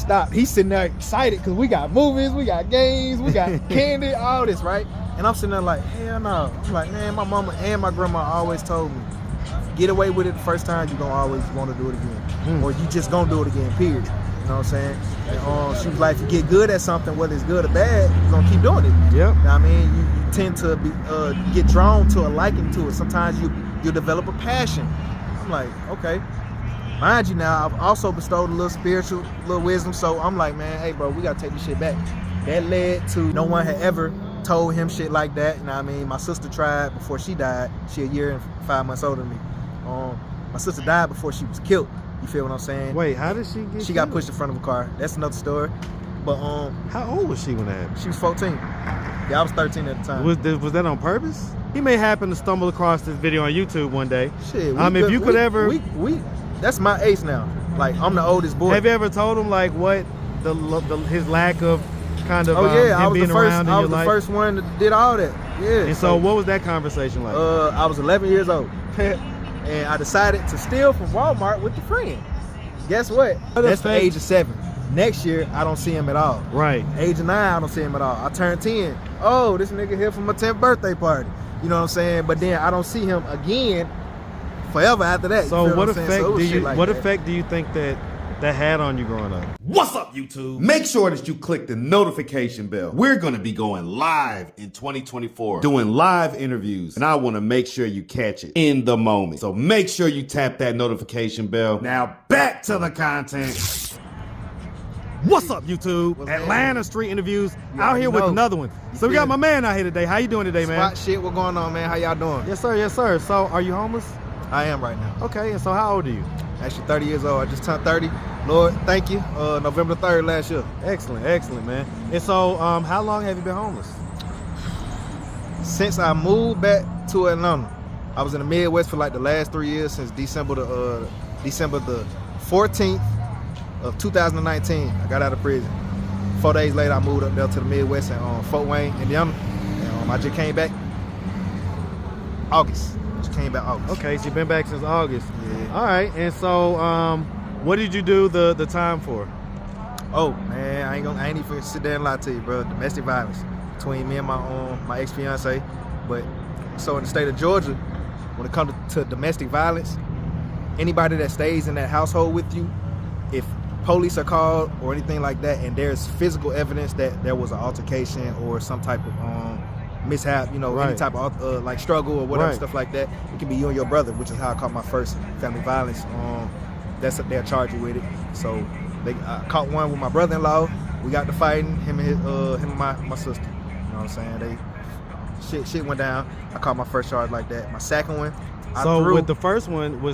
stopped. He's sitting there excited because we got movies, we got games, we got candy, all this, right? And I'm sitting there like, hell no. I'm like, man, my mama and my grandma always told me, get away with it the first time, you're going to always want to do it again. Or you just going to do it again, period. You know what I'm saying? And, she was like, if you get good at something, whether it's good or bad, you're going to keep doing it. Yep. You know what I mean? You tend to be, get drawn to a liking to it. Sometimes you develop a passion. I'm like, okay. Mind you now, I've also bestowed a little spiritual, little wisdom. So I'm like, man, hey, bro, we got to take this shit back. That led to no one had ever told him shit like that. You know what I mean? My sister tried before she died. She a year and 5 months older than me. My sister died before she was killed. You feel what I'm saying? Wait, how did she get She got pushed in front of a car. That's another story. But how old was she when that happened? She was 14. Yeah, I was 13 at the time. Was that on purpose? He may happen to stumble across this video on YouTube one day. Shit. If you could ever... That's my ace now. Like, I'm the oldest boy. Have you ever told him, like, what his lack of kind of him being around in your life? I was the first one that did all that. Yeah. And so what was that conversation like? I was 11 years old. And I decided to steal from Walmart with a friend. Guess what? That's the age of 7. Next year, I don't see him at all. Right. Age of 9, I don't see him at all. I turned 10. Oh, this nigga here for my 10th birthday party. You know what I'm saying? But then I don't see him again forever after that. So what effect do you think that had on you growing up? What's up, YouTube? Make sure that you click the notification bell. We're going to be going live in 2024, doing live interviews, and I want to make sure you catch it in the moment. So make sure you tap that notification bell. Now back to the content. What's up, YouTube? Atlanta Street Interviews out here with another one. So we got my man out here today. How you doing today, man? Spot shit, what going on, man? How y'all doing? Yes, sir. Yes, sir. So are you homeless? I am right now. Okay, and so how old are you? Actually 30 years old. I just turned 30. Lord, thank you. November 3rd last year. Excellent, excellent, man. And so how long have you been homeless? Since I moved back to Atlanta. I was in the Midwest for like the last 3 years, since December the 14th of 2019. I got out of prison. 4 days later, I moved up there to the Midwest and Fort Wayne, Indiana. And I just came back August. Okay, so you've been back since August. Yeah. All right, and so what did you do the time for? Oh man, I ain't even sit there and lie to you, bro. Domestic violence between me and my ex-fiance. But so in the state of Georgia, when it comes to domestic violence, anybody that stays in that household with you, if police are called or anything like that, and there's physical evidence that there was an altercation or some type of mishap, you know, any type of like struggle or whatever, stuff like that, it can be you and your brother, which is how I caught my first family violence. They'll charge you with it. So I caught one with my brother-in-law. We got to fighting, him and my sister. You know what I'm saying? Shit went down. I caught my first charge like that. My second one, with the first one, were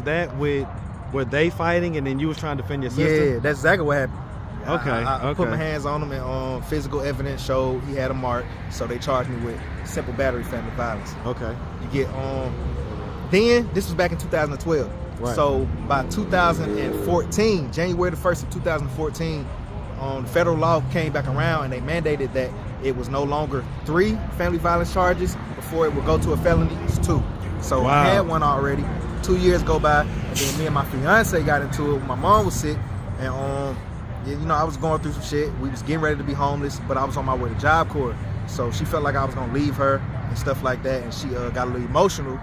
they fighting and then you was trying to defend your sister? Yeah, that's exactly what happened. Okay. I put my hands on him, and physical evidence showed he had a mark, so they charged me with simple battery family violence. Okay. You get then this was back in 2012. Right. So by 2014, January the 1st of 2014, the federal law came back around and they mandated that it was no longer 3 family violence charges before it would go to a felony. It's 2. So I had one already. 2 years go by, and then me and my fiance got into it when my mom was sick, and you know, I was going through some shit. We was getting ready to be homeless, but I was on my way to Job Corps. So she felt like I was gonna leave her and stuff like that, and she got a little emotional.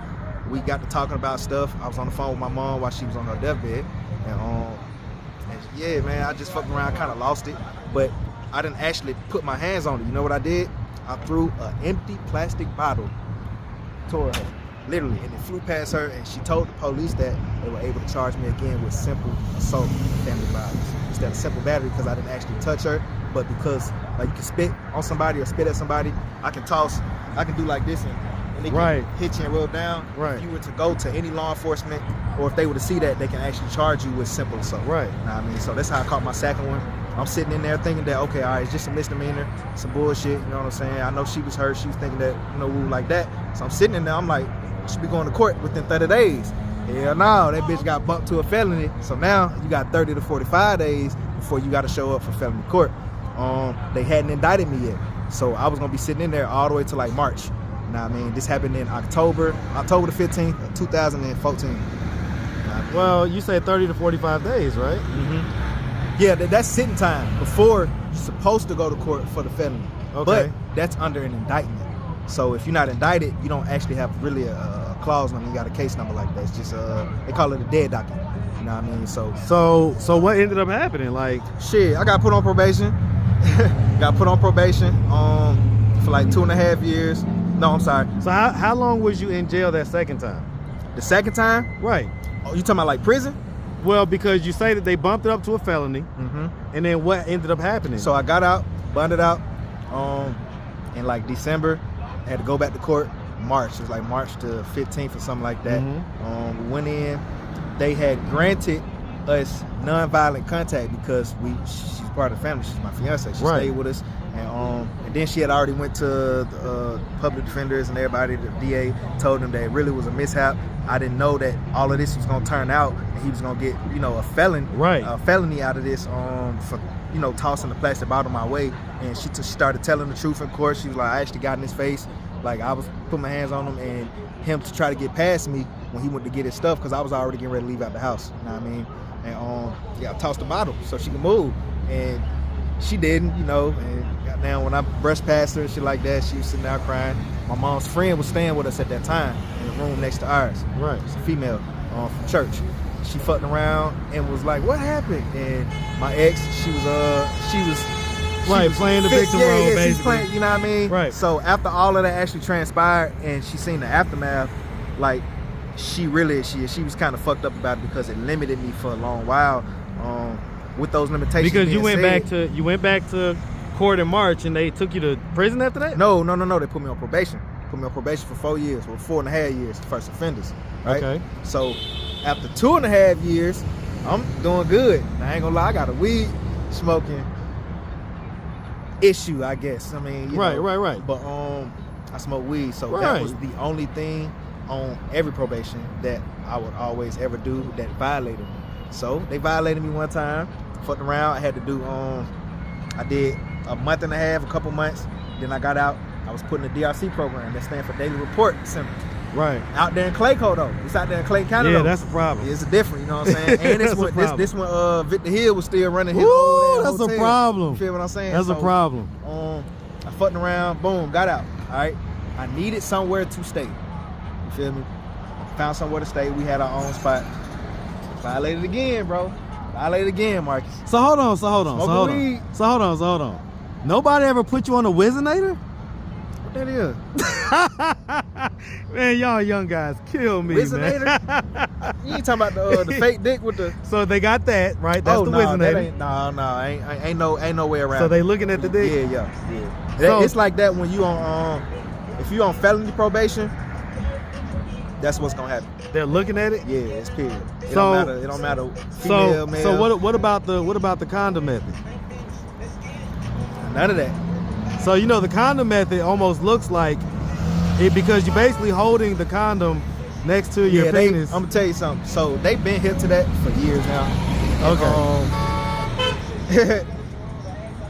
We got to talking about stuff. I was on the phone with my mom while she was on her deathbed, and yeah, man, I just fucked around, kind of lost it, but I didn't actually put my hands on it. You know what I did? I threw an empty plastic bottle toward her, literally, and it flew past her, and she told the police that they were able to charge me again with simple assault and family violence instead of simple battery, because I didn't actually touch her, but because like you can spit on somebody or spit at somebody, I can do like this and they can hit you and roll down. Right. If you were to go to any law enforcement, or if they were to see that, they can actually charge you with simple assault. Right. You know what I mean? So that's how I caught my second one. I'm sitting in there thinking that, okay, all right, it's just a misdemeanor, some bullshit, you know what I'm saying? I know she was hurt, she was thinking that, you know, like that. So I'm sitting in there, I'm like, should be going to court within 30 days. Hell no, that bitch got bumped to a felony. So now you got 30 to 45 days before you got to show up for felony court. They hadn't indicted me yet. So I was gonna be sitting in there all the way to like March. You know what I mean? This happened in October the 15th of 2014. Well, you said 30 to 45 days, right? Mm-hmm. Yeah, that's sitting time before you're supposed to go to court for the felony. Okay. But that's under an indictment. So if you're not indicted, you don't actually have really a clause number. You got a case number like that. It's just they call it a dead docket. You know what I mean? So what ended up happening? Like, shit, I got put on probation. Got put on probation for like 2.5 years. No, I'm sorry. So how long was you in jail that second time? The second time? Right. Oh, you talking about like prison? Well, because you say that they bumped it up to a felony, Mm-hmm. and then what ended up happening? So I got out, bonded out, in like December. I had to go back to court. March. It was like March the 15th or something like that. Mm-hmm. We went in. They had granted us nonviolent contact because she's part of the family. She's my fiance. She stayed with us, and then she had already went to the public defenders and everybody. The DA told them that it really was a mishap. I didn't know that all of this was gonna turn out, and he was gonna get a felony out of this for tossing the plastic bottle my way. And she started telling the truth in court. She was like, I actually got in his face. Like, I was putting my hands on him, and him to try to get past me when he went to get his stuff, because I was already getting ready to leave out the house. You know what I mean? And I tossed the bottle so she could move, and she didn't. And goddamn, when I brushed past her and shit like that, she was sitting there crying. My mom's friend was staying with us at that time in the room next to ours. Right. It's a female from church. She fucked around and was like, "What happened?" And my ex, she was playing the victim role, she's basically. playing, you know what I mean? Right. So after all of that actually transpired and she seen the aftermath, like she was kind of fucked up about it because it limited me for a long while. With those limitations. Because you went back to court in March and they took you to prison after that? No. They put me on probation. Put me on probation for 4 years, or 4.5 years, first offenders. Right. Okay. So after 2.5 years, I'm doing good. Now, I ain't gonna lie, I got a weed smoking issue, I guess. I mean, right. But I smoke weed, so that was the only thing on every probation that I would always ever do that violated me. So they violated me one time, fucked around. I had to do I did a month and a half, a couple months. Then I got out. I was put in the DRC program. That stands for Daily Report Center. Right. Out there in Clayco though. It's out there in Clay County. Yeah, though. that's a problem. It's different, you know what I'm saying? And this one Victor Hill was still running his that's hotel. A problem. You feel what I'm saying? That's a problem. I fucked around, boom, got out. All right. I needed somewhere to stay. You feel me? Found somewhere to stay. We had our own spot. Violated again, bro. Violated again, Marcus. So hold on. Nobody ever put you on a Wizinator? What that is? Man, y'all young guys kill me, Wizinator? man. You ain't talking about the fake dick with the... So they got that, right? That's the Wizinator. Ain't no way around. So they looking at the dick? Yeah. So, it's like that when you on if you on felony probation, that's what's gonna happen. They're looking at it? Yeah, it's period. It don't matter female, male. So what about the condom method? None of that. So the condom method almost looks like it because you're basically holding the condom next to your penis. I'm gonna tell you something. So they've been hip to that for years now. Okay.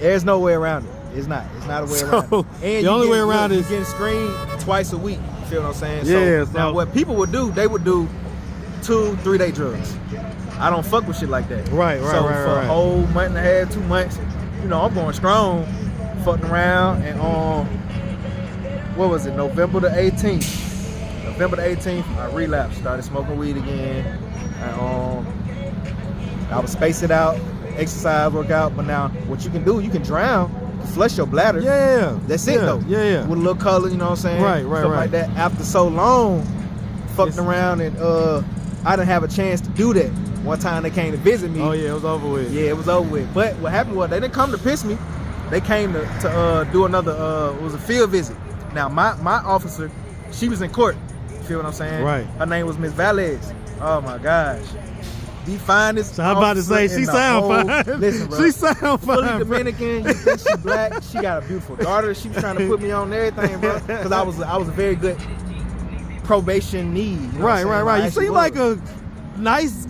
There's no way around it. It's not a way around it. And the only way around is getting screened twice a week. You feel what I'm saying? Yeah. So now what people would do, they would do 2-3 day drugs. I don't fuck with shit like that. Right. So for a whole month and a half, 2 months, I'm going strong, fucking around, and what was it? November the 18th, I relapsed, started smoking weed again. And, I would space it out, exercise, work out. But now, what you can do, you can drown, flush your bladder. Yeah. That's it though. Yeah. With a little color, you know what I'm saying? Right. Stuff like that. After so long, fucking around, and I didn't have a chance to do that. One time they came to visit me. Oh yeah, it was over with. Yeah, it was over with. But what happened was they didn't come to piss me. They came to do another. It was a field visit. Now my officer, she was in court. You feel what I'm saying? Right. Her name was Miss Valles. Oh my gosh. The finest. So I'm about to say she sound fine. Listen, bro. She sound fine. Fully Dominican. You think she black? She got a beautiful daughter. She was trying to put me on everything, bro. Because I was a very good probation need. You know right. You seem like a nice,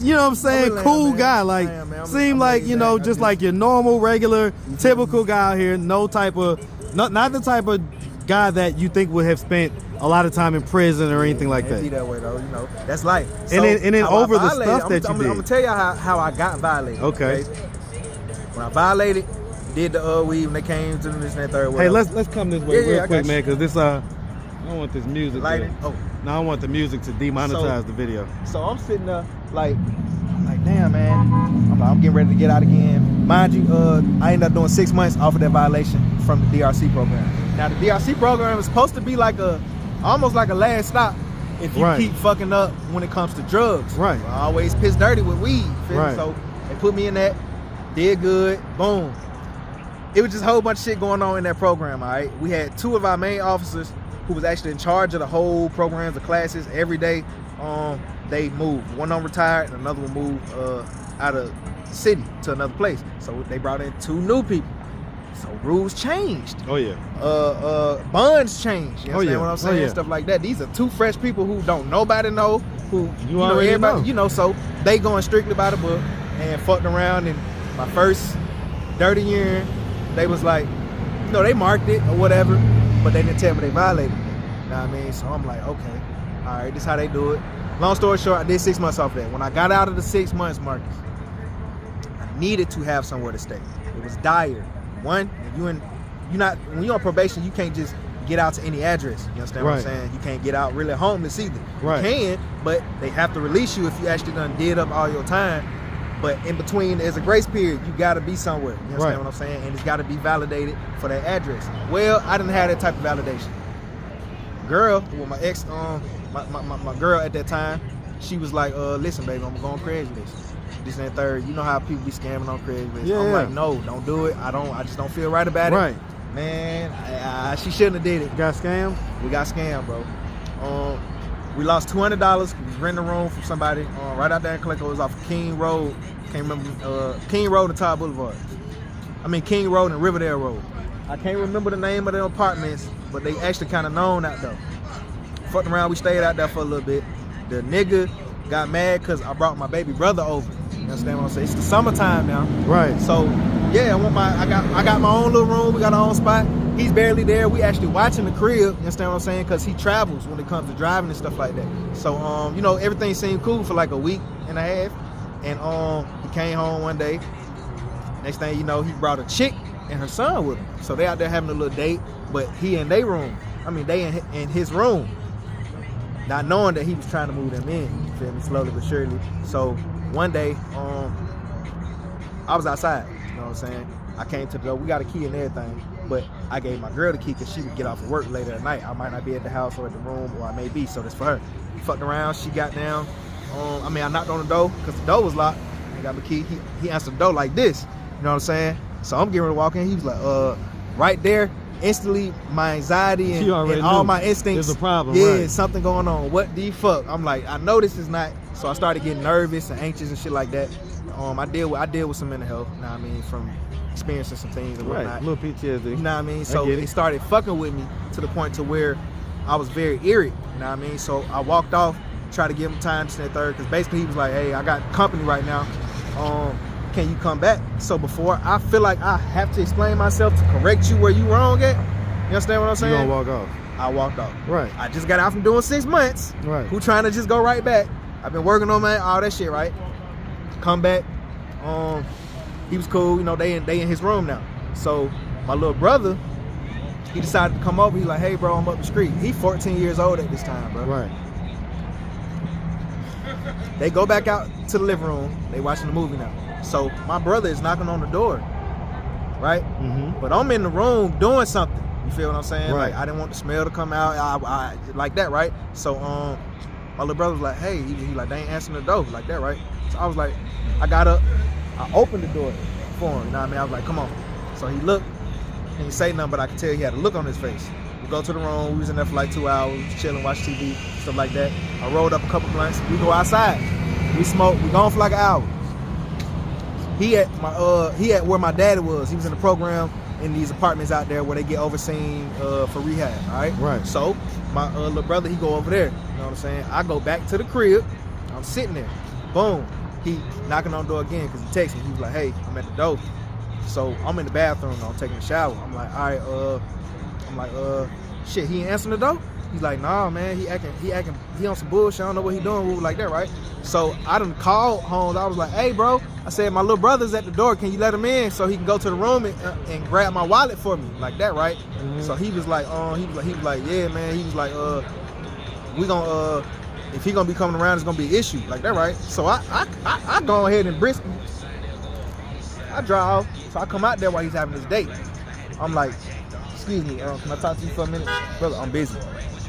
cool guy. Like, seem like, just like your normal, regular, typical guy out here. No type of, not the type of guy that you think would have spent a lot of time in prison or anything like that. Be that way though, that's life. So and then over the stuff that you did. I'm gonna tell you how I got violated. Okay. When I violated, did the weed when they came to this and that third. Hey, let's come this way real quick, man, because this I don't want this music. Lighting. No, I want the music to demonetize the video. So I'm sitting there like damn, man. I'm getting ready to get out again. Mind you, I ended up doing 6 months off of that violation from the DRC program. Now the DRC program is supposed to be like almost like a last stop if you keep fucking up when it comes to drugs. Right. I always piss dirty with weed. Right. So they put me in that, did good, boom. It was just a whole bunch of shit going on in that program, all right? We had 2 of our main officers who was actually in charge of the whole programs, the classes, every day. They moved. One of them retired and another one moved out of the city to another place. So they brought in 2 new people. So rules changed. Oh yeah. Bonds changed. You understand what I'm saying? Oh, yeah. Stuff like that. These are 2 fresh people who don't nobody know, who you know everybody know. So they going strictly by the book and fucked around. And my first dirty year, they was like, they marked it or whatever, but they didn't tell me they violated it. You know what I mean? So I'm like, okay, all right, this is how they do it. Long story short, I did 6 months off that. When I got out of the 6 months, Marcus, I needed to have somewhere to stay. It was dire. One, when you're on probation, you can't just get out to any address. You understand what I'm saying? You can't get out really homeless either. Right. You can, but they have to release you if you actually done did up all your time. But in between, there's a grace period. You got to be somewhere. You understand what I'm saying? And it's got to be validated for that address. Well, I didn't have that type of validation. Girl, well, my ex, my girl at that time, she was like, listen, baby, I'm going Craigslist. This and that third. You know how people be scamming on Craigslist. Yeah. I'm like, no, don't do it. I just don't feel right about it. Right. Man, she shouldn't have did it. Got scammed? We got scammed, bro. We lost $200 because we rented a room from somebody right out there in Calico. It was off of King Road. Can't remember King Road and Todd Boulevard. I mean King Road and Riverdale Road. I can't remember the name of the apartments, but they actually kind of known out there. Fucked around, we stayed out there for a little bit. The nigga got mad because I brought my baby brother over. You understand what I'm saying? It's the summertime now. Right. So yeah, I got my own little room. We got our own spot. He's barely there. We actually watching the crib. You understand what I'm saying? Because he travels when it comes to driving and stuff like that. So everything seemed cool for like a week and a half. And he came home one day. Next thing you know, he brought a chick and her son with him. So they out there having a little date, but he in their room. I mean, they in his room. Not knowing that he was trying to move them in, you feel me, slowly but surely. So one day, I was outside, you know what I'm saying? I came to the door, we got a key and everything, but I gave my girl the key because she would get off of work later at night. I might not be at the house or at the room, or I may be, so that's for her. We fucked around, she got down. I knocked on the door because the door was locked. I got my key, he answered the door like this, you know what I'm saying? So I'm getting ready to walk in, he was like, right there, instantly my anxiety and all my instincts. There's a problem, yeah, something going on. What the fuck? I'm like, I know this is not. So I started getting nervous and anxious and shit like that. I deal with some mental health, you know what I mean, from experiencing some things and whatnot. Right, little PTSD. You know what I mean? So it started fucking with me to the point to where I was very eerie, you know what I mean? So I walked off, tried to give him time to that third, because basically he was like, hey, I got company right now. Can you come back? So before I feel like I have to explain myself to correct you where you wrong at, you understand what I'm saying? You gonna walk off. I walked off. Right. I just got out from doing 6 months. Right. Who trying to just go right back. I've been working on all that shit, right? Come back. He was cool, they in his room now. So my little brother, he decided to come over. He's like, hey bro, I'm up the street. He 14 years old at this time, bro. Right. They go back out to the living room. They watching the movie now. So my brother is knocking on the door, right? Mm-hmm. But I'm in the room doing something. You feel what I'm saying? Right. Like I didn't want the smell to come out. I like that, right? So my little brother was like, hey, he like, they ain't answering the door like that, right? So I was like, I got up, I opened the door for him. You know what I mean? I was like, come on. So he looked, he didn't say nothing, but I could tell he had a look on his face. We go to the room. We was in there for like 2 hours, chilling, watch TV, stuff like that. I rolled up a couple blunts. We go outside. We smoke. We gone for like an hour. He at where my daddy was. He was in the program in these apartments out there where they get overseen for rehab. All right. Right. So my little brother, he go over there. You know what I'm saying? I go back to the crib. I'm sitting there. Boom. He knocking on the door again because he texted me. He was like, "Hey, I'm at the door." So I'm in the bathroom. I'm taking a shower. I'm like, all right. Shit. He ain't answering the door. He's like, nah, man, he on some bullshit. I don't know what he doing. We were like that, right? So I done called Holmes. I was like, hey, bro. I said, my little brother's at the door. Can you let him in so he can go to the room and grab my wallet for me, like that, right? So he was like, yeah, man. He was like, we gonna if he gonna be coming around, it's gonna be an issue, like that, right? So I go ahead and brisk him. I drive, so I come out there while he's having his date. I'm like, excuse me, can I talk to you for a minute? Brother, I'm busy.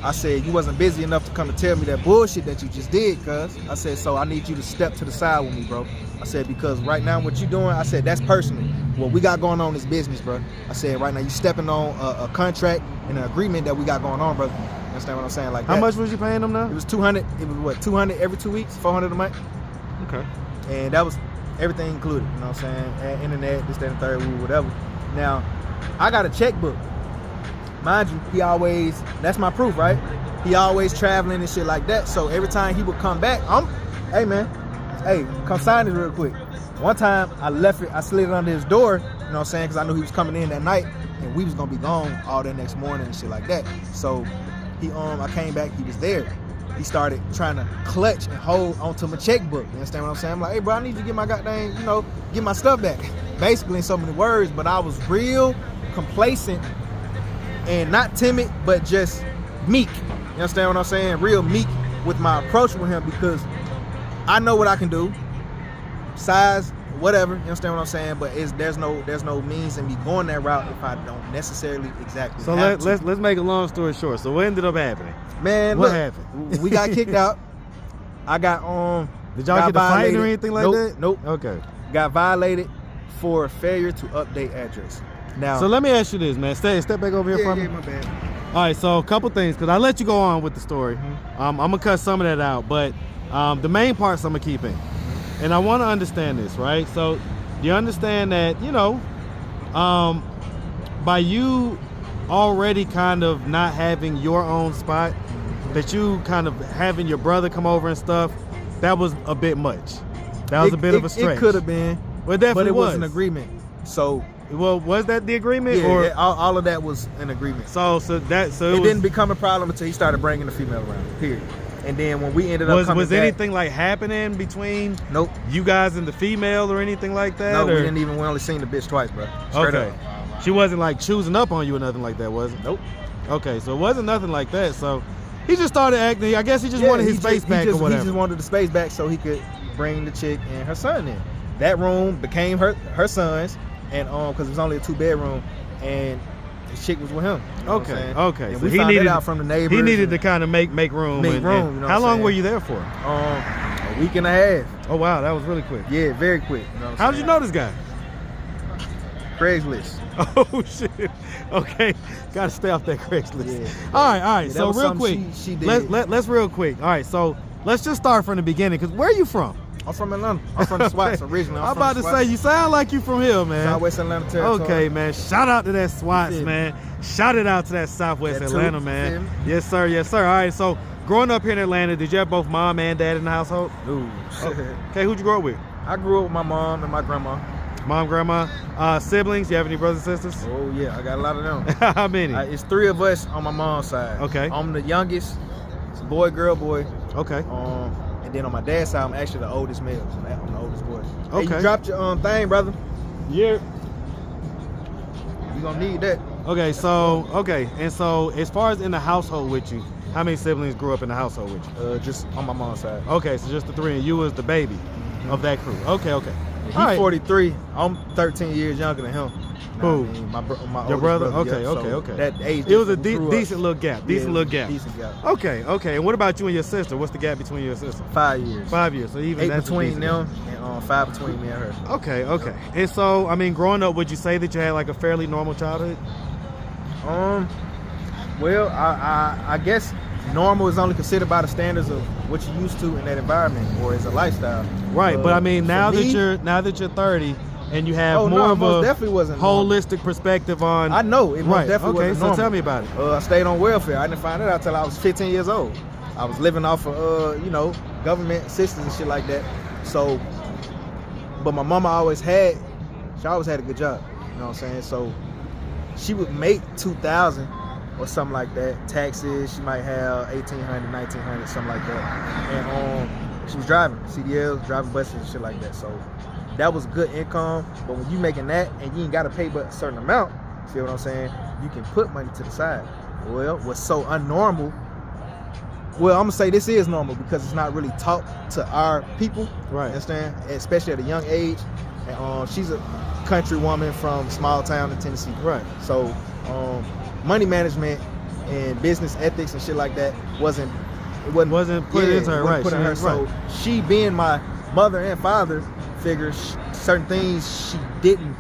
I said, you wasn't busy enough to come and tell me that bullshit that you just did, cuz. I said, so I need you to step to the side with me, bro. I said, because right now what you doing, I said, that's personal. What we got going on is business, bro. I said, right now you stepping on a contract and an agreement that we got going on, brother. You understand what I'm saying? Like that. How much was you paying them now? It was 200. It was what, 200 every 2 weeks, 400 a month. Okay. And that was everything included, you know what I'm saying? Internet, this, that, and third, whatever. Now, I got a checkbook. Mind you, he always, that's my proof, right? He always traveling and shit like that. So every time he would come back, hey man, hey, come sign this real quick. One time I left it, I slid it under his door, you know what I'm saying? Because I knew he was coming in that night and we was gonna be gone all that next morning and shit like that. So I came back, he was there. He started trying to clutch and hold onto my checkbook. You understand what I'm saying? I'm like, hey bro, I need to get my goddamn, get my stuff back. Basically in so many words, but I was real complacent and not timid, but just meek. You understand what I'm saying? Real meek with my approach with him because I know what I can do. Size, whatever, you understand what I'm saying? But there's no means in me going that route if I don't necessarily exactly So let's make a long story short. So what ended up happening? Man, what look, happened? We got kicked out. I got Did y'all get to fighting or anything like that? Nope. Okay. Got violated for failure to update address. Now, so let me ask you this, man. Step back over here for me. Yeah, my bad. All right, so a couple things, because I let you go on with the story. I'm going to cut some of that out, but the main parts I'm going to keep in. And I want to understand this, right? So you understand that, by you already kind of not having your own spot, that you kind of having your brother come over and stuff, that was a bit much. That was a bit of a stretch. It could have been, well, definitely but it was an agreement. So, well, was that the agreement? Yeah, or all of that was an agreement. So it didn't become a problem until he started bringing the female around. Period. And then when we ended up coming was back, anything like happening between nope you guys and the female or anything like that? No, or? we only seen the bitch twice, bro. Straight okay. up. She wasn't like choosing up on you or nothing like that, was it? Nope. Okay, so it wasn't nothing like that. So he just started acting. I guess he just wanted his space back or whatever. He just wanted the space back so he could bring the chick and her son in. That room became her son's, and because it was only a 2-bedroom, and the chick was with him. You know okay. And so we found it out from the neighbors. He needed to kind of make room. You know how long were you there for? A week and a half. Oh wow, that was really quick. Yeah, very quick. You know how did you know this guy? Craigslist. Oh shit. Okay, gotta stay off that Craigslist. Yeah. All right. Yeah, so real quick, she did. Let's real quick. All right, so let's just start from the beginning. Cause where are you from? I'm from Atlanta. I'm from the SWATs originally. I'm about to say, you sound like you from here, man. Southwest Atlanta territory. Okay, man. Shout out to that SWATs, man. Shout it out to that Southwest Atlanta, man. Yes, sir. Yes, sir. All right, so growing up here in Atlanta, did you have both mom and dad in the household? No. Okay, who'd you grow up with? I grew up with my mom and my grandma. Mom, grandma, siblings? You have any brothers and sisters? Oh, yeah. I got a lot of them. How many? It's 3 of us on my mom's side. Okay. I'm the youngest. It's a boy, girl, boy. Okay. And then on my dad's side, I'm actually the oldest male. So I'm the oldest boy. Okay. Hey, you dropped your thing, brother. Yeah. You gonna need that. Okay, and so as far as in the household with you, how many siblings grew up in the household with you? Just on my mom's side. Okay, so just the 3, and you was the baby of that crew. Okay. Yeah, he's 43. I'm 13 years younger than him. Who? Your brother? Yeah, Okay. That age. It was a decent little gap. Decent gap. Okay. And what about you and your sister? What's the gap between you and your sister? 5 years. 5 years. So even 8 between them and 5 between me and her. Okay. And so, I mean, growing up, would you say that you had like a fairly normal childhood? Well, I guess normal is only considered by the standards of what you're used to in that environment or as a lifestyle. Right, but I mean, now that you're 30 and you have more of a holistic perspective on. I know it most definitely wasn't normal. So tell me about it. I stayed on welfare. I didn't find it out till I was 15 years old. I was living off of government assistance and shit like that. So, but my mama always had a good job. You know what I'm saying? So she would make $2,000 or something like that. Taxes, she might have $1,800, $1,900, something like that. And she was driving CDLs, driving buses and shit like that. So that was good income. But when you making that and you ain't gotta pay but a certain amount, see what I'm saying? You can put money to the side. Well, what's so unnormal, well, I'm gonna say this is normal because it's not really taught to our people. Right. Understand? Especially at a young age. And she's a country woman from small town in Tennessee. Right. So money management and business ethics and shit like that wasn't put into her. Right. Put in her. So she being my mother and father figure, certain things she didn't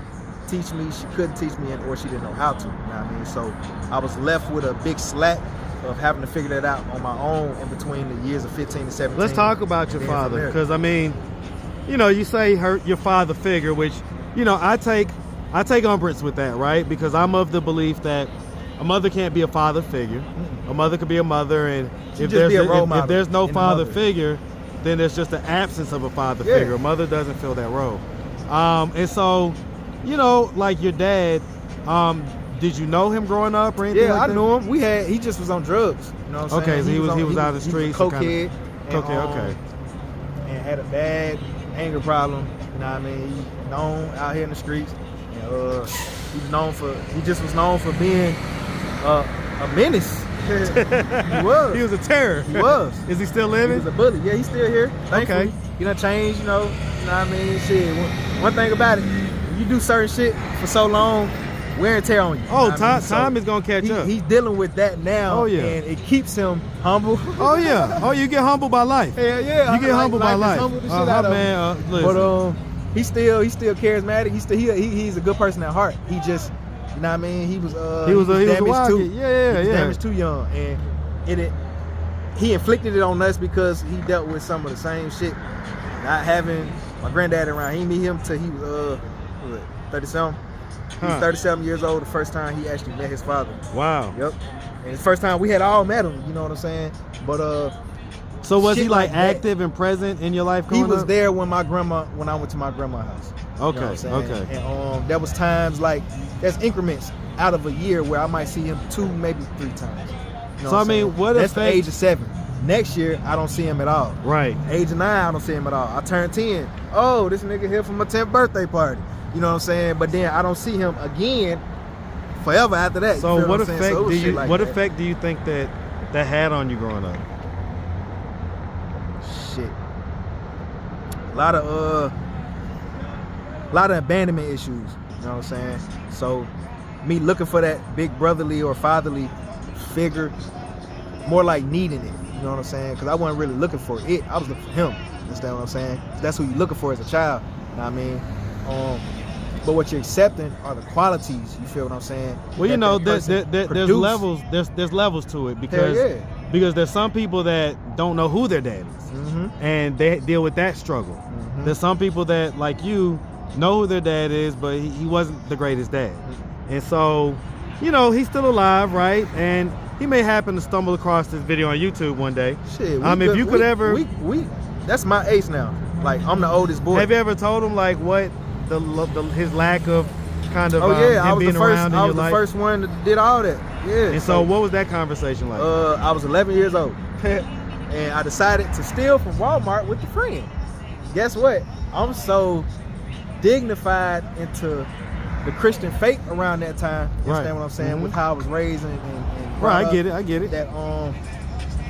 teach me, she couldn't teach me, or she didn't know how to. You know what I mean? So I was left with a big slack of having to figure that out on my own in between the years of 15 to 17. Let's talk about your father, because I mean, you know, you say your father figure, which, you know, I take umbrance with that, right? Because I'm of the belief that a mother can't be a father figure. Mm-mm. A mother could be a mother, and if there's no father figure, then there's just the absence of a father figure. A mother doesn't fill that role. And so, you know, like your dad, did you know him growing up or anything? Yeah, like I knew him. He just was on drugs. You know what I'm saying? Okay, so he was out of the streets. Cokehead. Okay. And had a bad anger problem. You know what I mean? He known out here in the streets. And, he just was known for being a menace. He was. He was a terror. He was. Is he still living? He was a bully. Yeah, he's still here. Thankfully. Okay. He done changed, you know what I mean? Shit. One thing about it, you do certain shit for so long, wear and tear on you. Oh, time is gonna catch up. He's dealing with that now. Oh, yeah. And it keeps him humble. Oh yeah. Oh, you get humbled by life. Hell yeah. You get humbled by life. Humbled the shit out of him. But he's still charismatic. He's a good person at heart. He just, you know what I mean? He was damaged too. Yeah. Damaged too young, and he inflicted it on us because he dealt with some of the same shit. Not having my granddad around. He didn't meet him till he was 37. He was 37 years old the first time he actually met his father. Wow. Yep. And the first time we had all met him, you know what I'm saying? But so was he like active and present in your life growing up? He was there when I went to my grandma's house. Okay. You know what I'm saying? Okay. And there was times like there's increments out of a year where I might see him 2, maybe 3 times. You know so I mean, that's the age of 7. Next year, I don't see him at all. Right. Age of 9, I don't see him at all. I turn 10. Oh, this nigga here for my 10th birthday party. You know what I'm saying? But then I don't see him again forever after that. So what effect do you think that had on you growing up? Shit. A lot of abandonment issues. You know what I'm saying? So me looking for that big brotherly or fatherly figure, more like needing it. You know what I'm saying? Because I wasn't really looking for it. I was looking for him. Understand what I'm saying? That's who you're looking for as a child. You know what I mean? But what you're accepting are the qualities. You feel what I'm saying? Well, you know, there's levels. There's levels to it because there's some people that don't know who their dad is, and they deal with that struggle. Mm-hmm. There's some people that, like you, know who their dad is, but he wasn't the greatest dad, and so, you know, he's still alive, right? And he may happen to stumble across this video on YouTube one day. Shit. If you could ever, that's my ace now. Like, I'm the oldest boy. Have you ever told him like what his lack of kind of I was the first one that did all that. Yeah. And so what was that conversation like? I was 11 years old, and I decided to steal from Walmart with a friend. Guess what? I'm so dignified into the Christian faith around that time. You understand what I'm saying? With how I was raised and right. I get it. That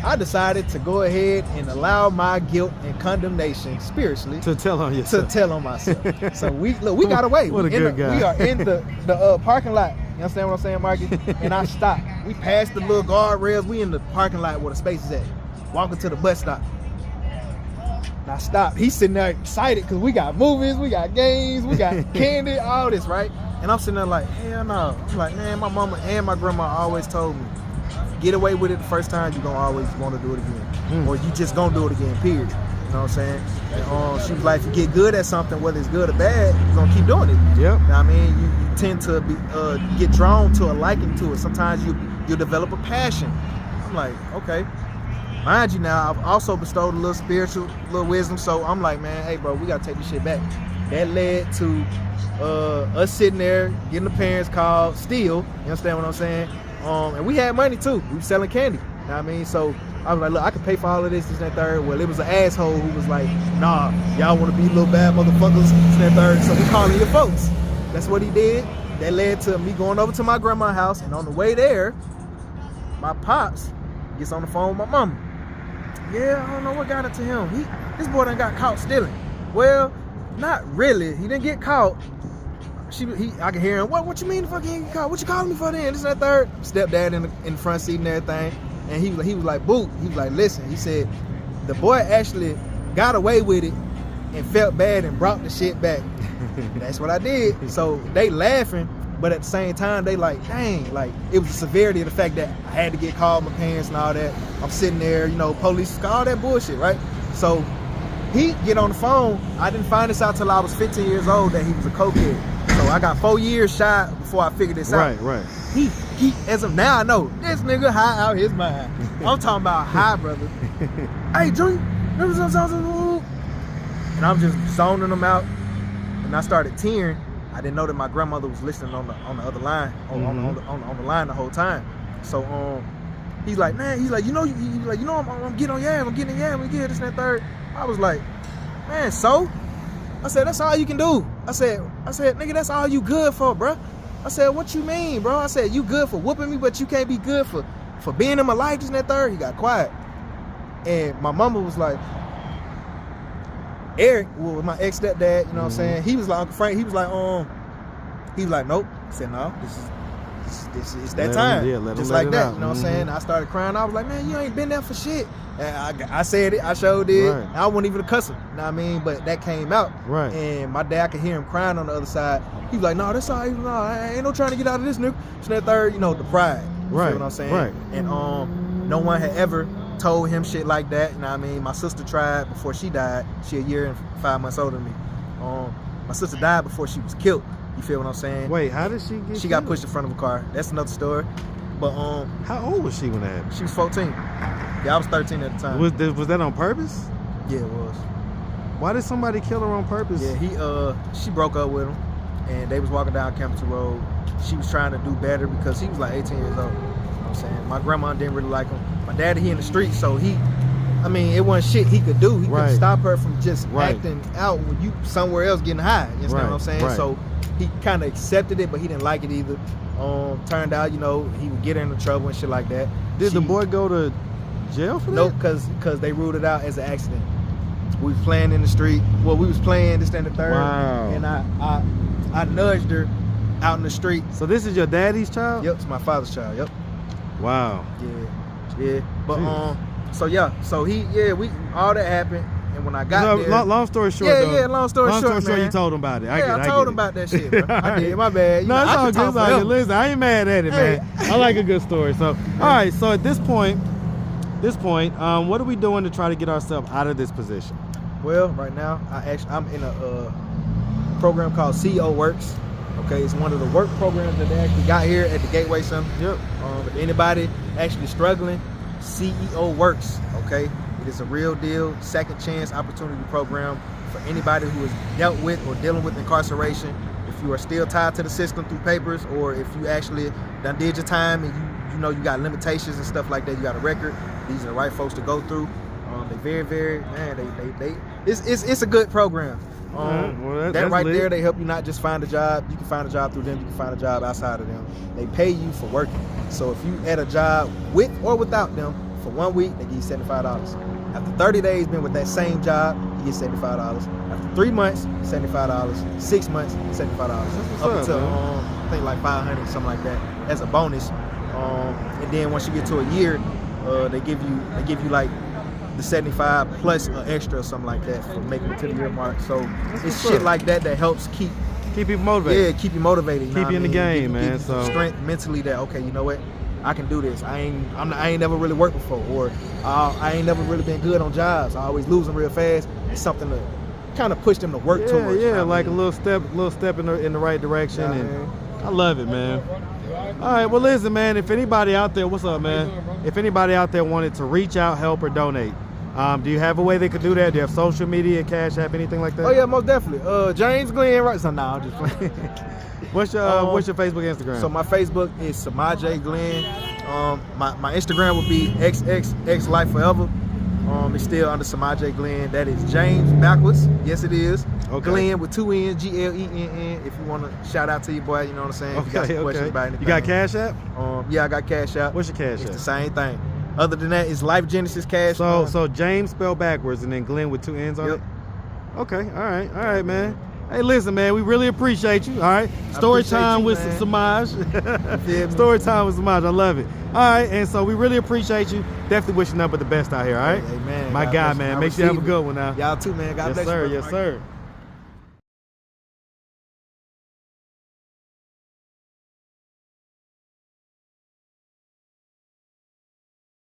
I decided to go ahead and allow my guilt and condemnation spiritually to tell on yourself. myself. So we got away. What a good guy. We are in the parking lot. You understand what I'm saying, Marky? And I stopped. We passed the little guardrails. We in the parking lot where the space is at. Walking to the bus stop. And I stopped. He's sitting there excited because we got movies, we got games, we got candy, all this, right? And I'm sitting there like, hell no. I'm like, man, my mama and my grandma always told me, get away with it the first time, you're gonna always want to do it again. Or you just gonna do it again, period. You know what I'm saying? And she was like, if you get good at something, whether it's good or bad, you're gonna keep doing it. Yep. You know what I mean? You tend to be, get drawn to a liking to it. Sometimes you develop a passion. I'm like, okay. Mind you now, I've also bestowed a little spiritual, little wisdom. So I'm like, man, hey bro, we gotta take this shit back. That led to us sitting there, getting the parents called, still, you understand what I'm saying? And we had money too. We were selling candy. You know what I mean? So I was like, look, I can pay for all of this and that third. Well, it was an asshole who was like, nah, y'all want to be little bad motherfuckers, this and that third. So we calling your folks. That's what he did. That led to me going over to my grandma's house. And on the way there, my pops gets on the phone with my mama. Yeah, I don't know what got into him. This boy done got caught stealing. Well, not really. He didn't get caught. I can hear him. What you mean the fuck he ain't get caught? What you calling me for then? This and that third. Stepdad in the front seat and everything. And he was like, Boot. He was like, listen. He said the boy actually got away with it and felt bad and brought the shit back. That's what I did. So they laughing, but at the same time they like, dang, like it was the severity of the fact that I had to get called, my parents and all that. I'm sitting there, you know, police, all that bullshit, right? So he get on the phone. I didn't find this out till I was 15 years old that he was a cokehead. So I got 4 years shy before I figured this out. Right. He as of now I know this nigga high out his mind. I'm talking about high, brother. Hey, Junior, and I'm just zoning them out. And I started tearing. I didn't know that my grandmother was listening on the other line, on the line the whole time. So he's like, man, I'm getting on your ass, I'm getting in your ass, we get this and that third. I was like, man, so? I said, that's all you can do. I said, nigga, that's all you good for, bro. I said, what you mean, bro? I said, you good for whooping me, but you can't be good for being in my life, this and that third. He got quiet. And my mama was like, Eric, well, my ex-stepdad, you know what I'm saying? He was like, Uncle Frank, he was like, nope. I said, no, this is that time. Just like that, you know what I'm saying? I started crying. I was like, man, you ain't been there for shit. And I said it, I showed it. Right. I wasn't even a cusser, you know what I mean? But that came out. Right. And my dad, I could hear him crying on the other side. He was like, no, that's all right. No, I ain't no trying to get out of this, nigga. So that third, you know, the pride. You feel what I'm saying? Right. And no one had ever told him shit like that, you know what I mean? My sister tried before she died. She a year and 5 months older than me. My sister died before she was killed. You feel what I'm saying? Wait, how did she get She got pushed in front of a car. That's another story. But how old was she when that happened? She was 14. Yeah, I was 13 at the time. Was that on purpose? Yeah, it was. Why did somebody kill her on purpose? Yeah, she broke up with him, and they was walking down Campbellton Road. She was trying to do better because he was like 18 years old. You know what I'm saying? My grandma didn't really like him. My daddy, he in the street, so it wasn't shit he could do. He couldn't stop her from just acting out when you somewhere else getting high. You understand what I'm saying? Right. So he kind of accepted it, but he didn't like it either. Turned out, you know, he would get her into trouble and shit like that. Did the boy go to jail for that? Nope, because they ruled it out as an accident. We was playing in the street. Well, we was playing this and the third. Wow. And I nudged her out in the street. So this is your daddy's child? Yep, it's my father's child. Yep. Wow. Yeah. But we all that happened. And when I got there, long story short, long story short, you told him about it. I told him about that shit, bro. I did. My bad. No, it's all good. Listen, I ain't mad at it, man. I like a good story. So, all right. So at this point, what are we doing to try to get ourselves out of this position? Well, right now, I'm in a program called CEO Works. Okay, it's one of the work programs that they actually got here at the Gateway Center. Yep. If anybody actually struggling, CEO Works. Okay. It is a real deal, second chance opportunity program for anybody who has dealt with or dealing with incarceration. If you are still tied to the system through papers, or if you actually done did your time and you know you got limitations and stuff like that, you got a record, these are the right folks to go through. They very, very, man, it's a good program. That right there, they help you not just find a job. You can find a job through them. You can find a job outside of them. They pay you for working. So if you at a job with or without them, for 1 week, they give you $75. After 30 days being with that same job, you get $75. After 3 months, $75. 6 months, $75. Up until I think like $500, something like that. That's a bonus. And then once you get to a year, they give you like the 75 plus an extra or something like that for making it to the year mark. So it's shit like that helps keep people motivated. Yeah, keep you motivated. Keep you in the game, man. So strength mentally that, okay, you know what? I can do this. I ain't never really worked before, or I ain't never really been good on jobs. I always lose them real fast. It's something to kind of push them to work towards. Yeah, like a little step in the right direction. Yeah, and I love it, man. All right, well, listen, man. If anybody out there, what's up, man? If anybody out there wanted to reach out, help, or donate, do you have a way they could do that? Do you have social media, Cash App, anything like that? Oh yeah, most definitely. James Glenn, right? So no, I'm just playing. What's your Facebook, Instagram? So my Facebook is semajglenn. My Instagram would be xxxlifeforever. It's still under semajglenn. That is James backwards. Yes, it is. Okay. Glenn with 2 N's, Glenn. If you want to shout out to your boy, you know what I'm saying. If you got some questions about anything. You got Cash App? Yeah, I got Cash App. What's your Cash App? It's the same thing. Other than that, it's Life Genesis Cash. So James spelled backwards and then Glenn with 2 N's on it? Okay, all right, man. Hey, listen, man, we really appreciate you. All right, story time with Semaj. Story time with Semaj. I love it. All right, and so we really appreciate you. Definitely wishing nothing but the best out here. All right, hey man, my guy, man. Make sure you have a good one now. Y'all too, man. God bless you. Yes, sir.